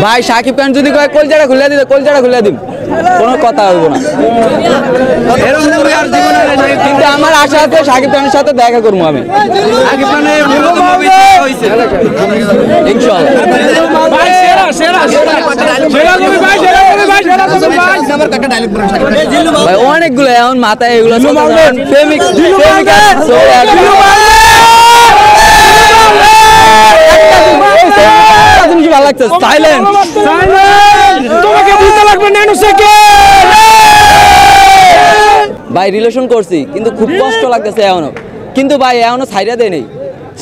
ভাই শাকিব খান যদি কয় কলজাটা খুলে দিতে কলজাটা খুলে দিন, কোনো কথা হইব না। কিন্তু আমার আশা আছে শাকিব খানের সাথে দেখা করবো আমি ভাই। অনেকগুলো এমন মাথায় এগুলো ভালো লাগছে। ভাই রিলেশন করছি কিন্তু খুব কষ্ট লাগতেছে এখনো, কিন্তু ভাই এখনো ছাইড়া দেয় নেই।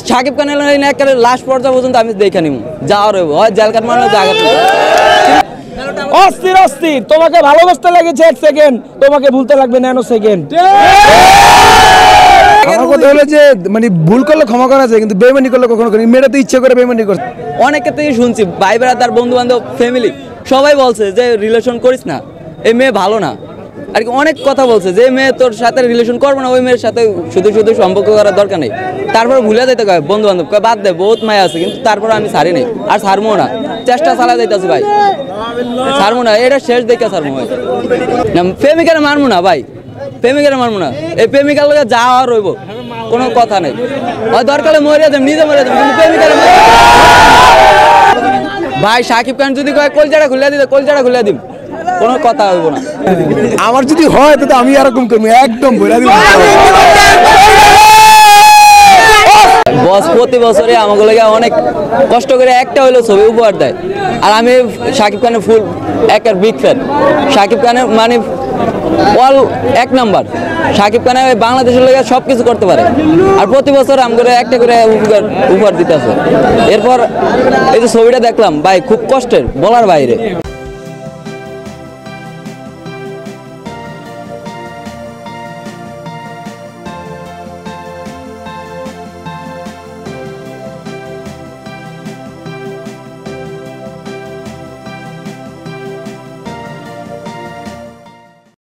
শাকিব খানের লাস্ট পর্যায়ে পর্যন্ত আমি দেখে নিব, যাওয়ার হইব হয় জেল কাট মারলে জায়গা অস্থির অস্থির। তোমাকে ভালোবাসতে লেগেছে 1 সেকেন্ড, তোমাকে ভুলতে লাগবে ন্যানো সেকেন্ড। আমার কথা হলো যে মানে ভুল করলে ক্ষমা করা যায়, কিন্তু বেইমানি করলে কখনো করি। মেয়েটা তো ইচ্ছে করে বেইমানি করছে। অনেকের থেকে শুনছি, ভাই বেড়াদার, বন্ধু বান্ধব, ফ্যামিলি সবাই বলছে যে রিলেশন করিস না, এই মেয়ে ভালো না আর কি। অনেক কথা বলছে যে মেয়ে তোর সাথে রিলেশন করবো না, ওই মেয়ের সাথে শুধু শুধু সম্পর্ক করার দরকার নেই। তারপর ভুলে যেতে কয় বন্ধু বান্ধব, কয় বাদ দে, বহুত মায়া আছে। কিন্তু তারপর আমি ছাড়ি নাই আর ছাড়বো না, চেষ্টা চালা যাইতেছি ভাই, ছাড়বো না। এটা শেষ দেখে ছাড়বো ভাই, না প্রেমিকারে মারবো না ভাই, প্রেমিকারে মারবো না। এই প্রেমিকার লোক যাওয়া রইব, কোনো কথা নেই। হয় দরকারে মরিয়া যাম, নিজে মরিয়া যাম, কিন্তু প্রেমিকারে ভাই শাকিব খান যদি কয় কলজাটা খুলে দিতে কলজাটা খুলে দিন, কোনো কথা হইব না। আমার যদি হয় তো আমি এরকম করবো, একদম বলে দিব। বস প্রতি বছরে আমাকে অনেক কষ্ট করে একটা হইলো ছবি উপহার দেয়, আর আমি শাকিব খানের ফুল একের বিগ ফ্যান। শাকিব খানের মানে অল 1 নাম্বার। শাকিব খান বাংলাদেশের লোক সব কিছু করতে পারে, আর প্রতি বছর আমাকে একটা করে উপহার দিতে আছে। এরপর এই যে ছবিটা দেখলাম ভাই, খুব কষ্টের, বলার বাইরে।